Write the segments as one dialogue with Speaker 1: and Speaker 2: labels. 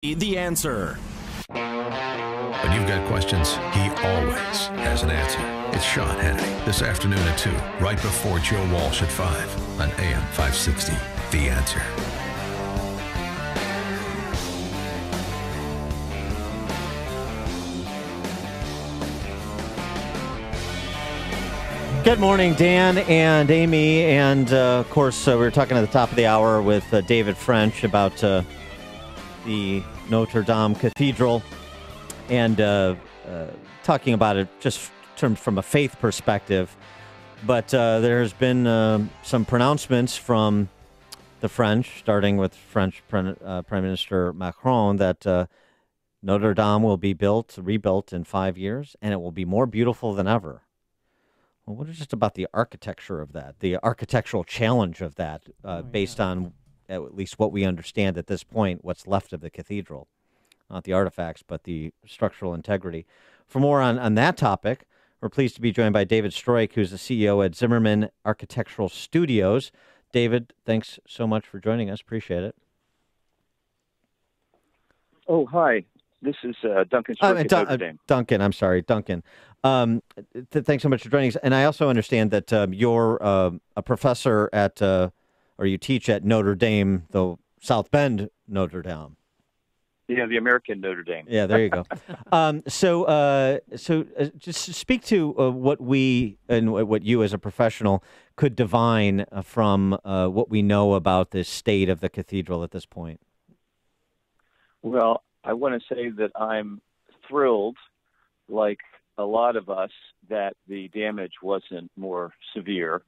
Speaker 1: The Answer.
Speaker 2: When you've got questions, he always has an answer. It's Sean Hannity this afternoon at 2, right before Joe Walsh at 5 on AM 560. The Answer.
Speaker 3: Good morning, Dan and Amy. And, of course, we were talking at the top of the hour with David French about the Notre Dame Cathedral and talking about it just from a faith perspective. But there's been some pronouncements from the French, starting with French Prime Minister Macron, that Notre Dame will be rebuilt in 5 years, and it will be more beautiful than ever. Well, what is just about the architecture of that, the architectural challenge of that, based on at least what we understand at this point, what's left of the cathedral? Not the artifacts, but the structural integrity. For more on that topic, we're pleased to be joined by David Storik, who's the CEO at Zimmerman Architectural Studios. David, thanks so much for joining us. Appreciate it.
Speaker 4: Oh, hi. This is Duncan Storik at Notre Dame.
Speaker 3: Duncan, I'm sorry, Duncan. Thanks so much for joining us. And I also understand that you're a professor at, or you teach at Notre Dame, the South Bend Notre Dame.
Speaker 4: Yeah, the American Notre Dame.
Speaker 3: Yeah, there you go. So just speak to what we and what you as a professional could divine from what we know about the state of the cathedral at this point.
Speaker 4: Well, I want to say that I'm thrilled, like a lot of us, that the damage wasn't more severe.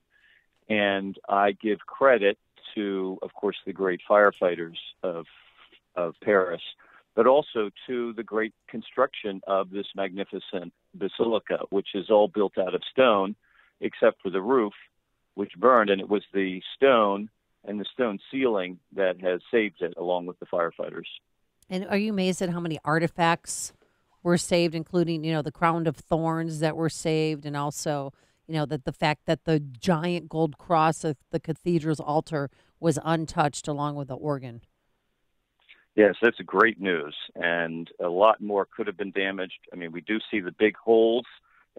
Speaker 4: And I give credit to, of course, the great firefighters of Paris, but also to the great construction of this magnificent basilica, which is all built out of stone, except for the roof, which burned. And it was the stone and the stone ceiling that has saved it, along with the firefighters.
Speaker 5: And are you amazed at how many artifacts were saved, including, the crown of thorns that were saved, and also, that the fact that the giant gold cross of the cathedral's altar was untouched, along with the organ?
Speaker 4: Yes, that's great news, and a lot more could have been damaged. I mean, we do see the big holes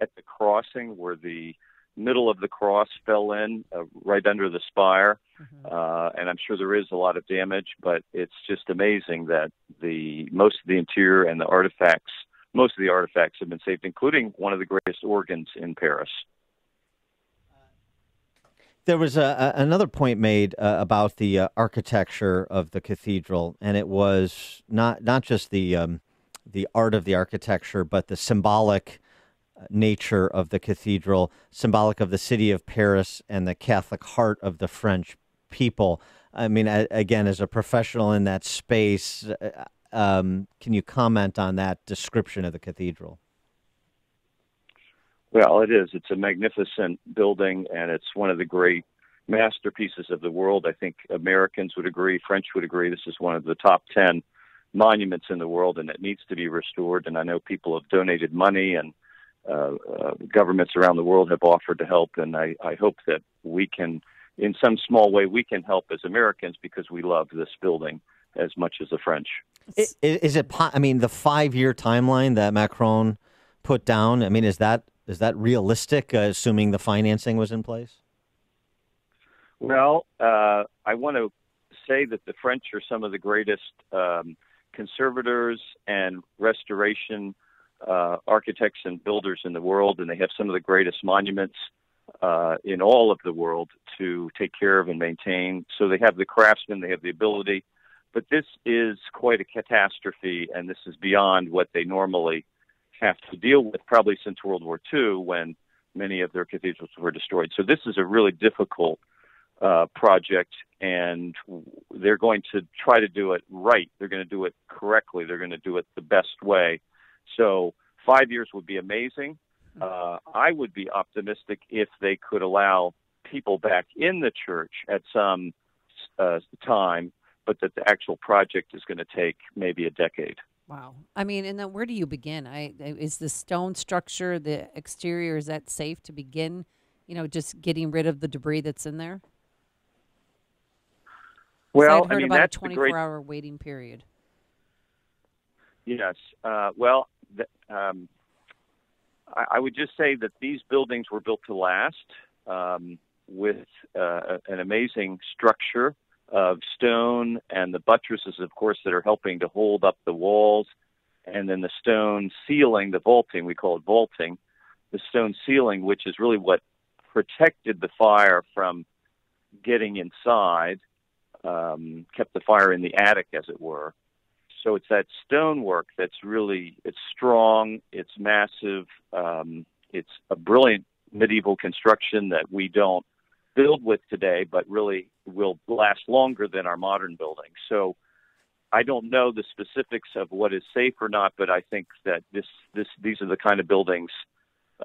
Speaker 4: at the crossing where the middle of the cross fell in right under the spire, and I'm sure there is a lot of damage, but it's just amazing that most of the interior and most of the artifacts have been saved, including one of the greatest organs in Paris.
Speaker 3: There was another point made about the architecture of the cathedral, and it was not just the art of the architecture, but the symbolic nature of the cathedral, symbolic of the city of Paris and the Catholic heart of the French people. I mean, again, as a professional in that space, can you comment on that description of the cathedral?
Speaker 4: Well, it is. It's a magnificent building, and it's one of the great masterpieces of the world. I think Americans would agree, French would agree, this is one of the top 10 monuments in the world, and it needs to be restored. And I know people have donated money, and governments around the world have offered to help, and I hope that we can, in some small way, we can help as Americans, because we love this building as much as the French.
Speaker 3: Is it? I mean, the 5-year timeline that Macron put down, I mean, is that realistic, assuming the financing was in place?
Speaker 4: Well, I want to say that the French are some of the greatest conservators and restoration architects and builders in the world, and they have some of the greatest monuments in all of the world to take care of and maintain. So they have the craftsmen, they have the ability, but this is quite a catastrophe, and this is beyond what they normally have to deal with, probably since World War II, when many of their cathedrals were destroyed. So this is a really difficult project, and they're going to try to do it right. They're going to do it correctly. They're going to do it the best way. So 5 years would be amazing. I would be optimistic if they could allow people back in the church at some time, but that the actual project is going to take maybe a decade.
Speaker 5: Wow. I mean, and then where do you begin? Is the stone structure, the exterior, is that safe to begin, just getting rid of the debris that's in there?
Speaker 4: Well,
Speaker 5: I'd heard about
Speaker 4: that's
Speaker 5: a 24-hour waiting period.
Speaker 4: Yes. Well, I would just say that these buildings were built to last, with an amazing structure of stone and the buttresses, of course, that are helping to hold up the walls, and then the stone ceiling, the vaulting, we call it vaulting, the stone ceiling, which is really what protected the fire from getting inside, kept the fire in the attic, as it were. So it's that stonework that's really, it's strong, it's massive, it's a brilliant medieval construction that we don't build with today, but really will last longer than our modern buildings. So I don't know the specifics of what is safe or not, but I think that these are the kind of buildings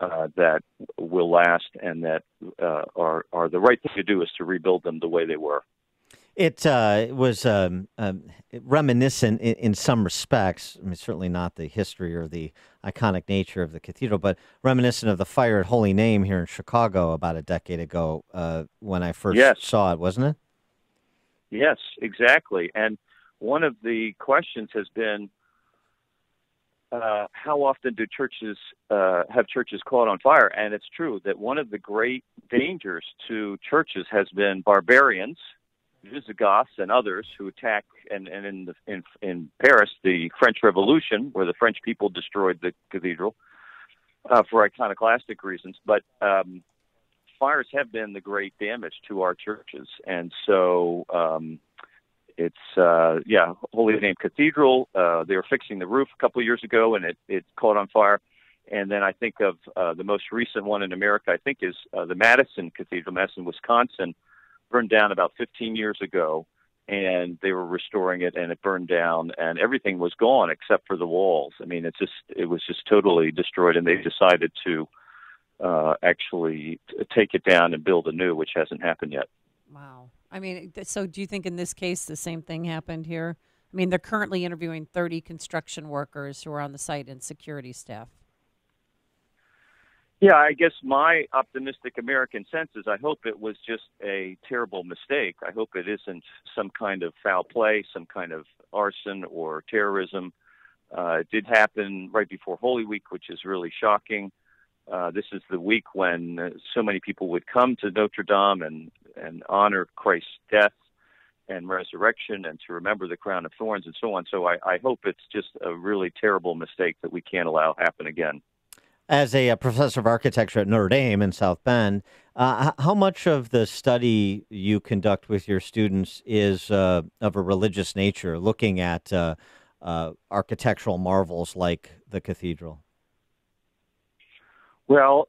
Speaker 4: that will last, and that are the right thing to do is to rebuild them the way they were.
Speaker 3: It was reminiscent in some respects. I mean, certainly not the history or the iconic nature of the cathedral, but reminiscent of the fire at Holy Name here in Chicago about a decade ago when I first saw it, wasn't it?
Speaker 4: Yes, exactly. And one of the questions has been, how often do churches have churches caught on fire? And it's true that one of the great dangers to churches has been barbarians, Visigoths and others who attack, and in Paris, the French Revolution, where the French people destroyed the cathedral for iconoclastic reasons. But fires have been the great damage to our churches, and so it's Holy Name Cathedral. They were fixing the roof a couple of years ago, and it caught on fire. And then I think of the most recent one in America, I think, is the Madison Cathedral, Madison, Wisconsin. Burned down about 15 years ago, and they were restoring it, and it burned down, and everything was gone except for the walls. I mean, it was just totally destroyed, and they decided to actually take it down and build anew, which hasn't happened yet.
Speaker 5: Wow. I mean, so do you think in this case the same thing happened here? I mean, they're currently interviewing 30 construction workers who are on the site and security staff.
Speaker 4: Yeah, I guess my optimistic American sense is I hope it was just a terrible mistake. I hope it isn't some kind of foul play, some kind of arson or terrorism. It did happen right before Holy Week, which is really shocking. This is the week when so many people would come to Notre Dame and honor Christ's death and resurrection, and to remember the crown of thorns and so on. So I hope it's just a really terrible mistake that we can't allow happen again.
Speaker 3: As a professor of architecture at Notre Dame in South Bend, how much of the study you conduct with your students is of a religious nature, looking at architectural marvels like the cathedral?
Speaker 4: Well,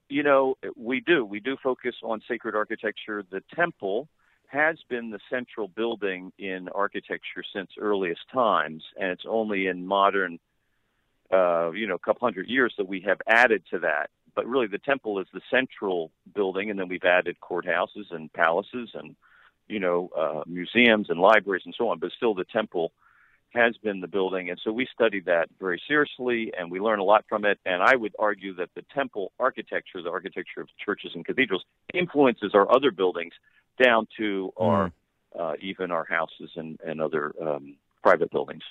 Speaker 4: we do focus on sacred architecture. The temple has been the central building in architecture since earliest times, and it's only in modern a couple hundred years that we have added to that. But really the temple is the central building, and then we've added courthouses and palaces and, museums and libraries and so on. But still the temple has been the building. And so we study that very seriously, and we learn a lot from it. And I would argue that the temple architecture, the architecture of churches and cathedrals, influences our other buildings down to our even our houses and other private buildings.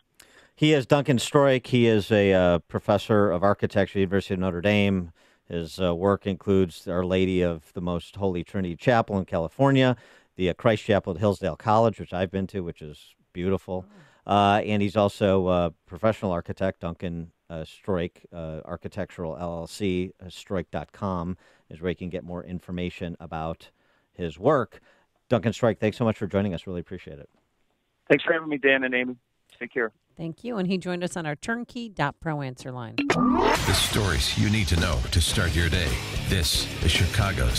Speaker 3: He is Duncan Storik. He is a professor of architecture at the University of Notre Dame. His work includes Our Lady of the Most Holy Trinity Chapel in California, the Christ Chapel at Hillsdale College, which I've been to, which is beautiful. And he's also a professional architect. Duncan Storik, Architectural LLC, Storik.com is where you can get more information about his work. Duncan Storik, thanks so much for joining us. Really appreciate it.
Speaker 4: Thanks for having me, Dan and Amy. Take care.
Speaker 5: Thank you. And he joined us on our turnkey.pro answer line.
Speaker 2: The stories you need to know to start your day. This is Chicago's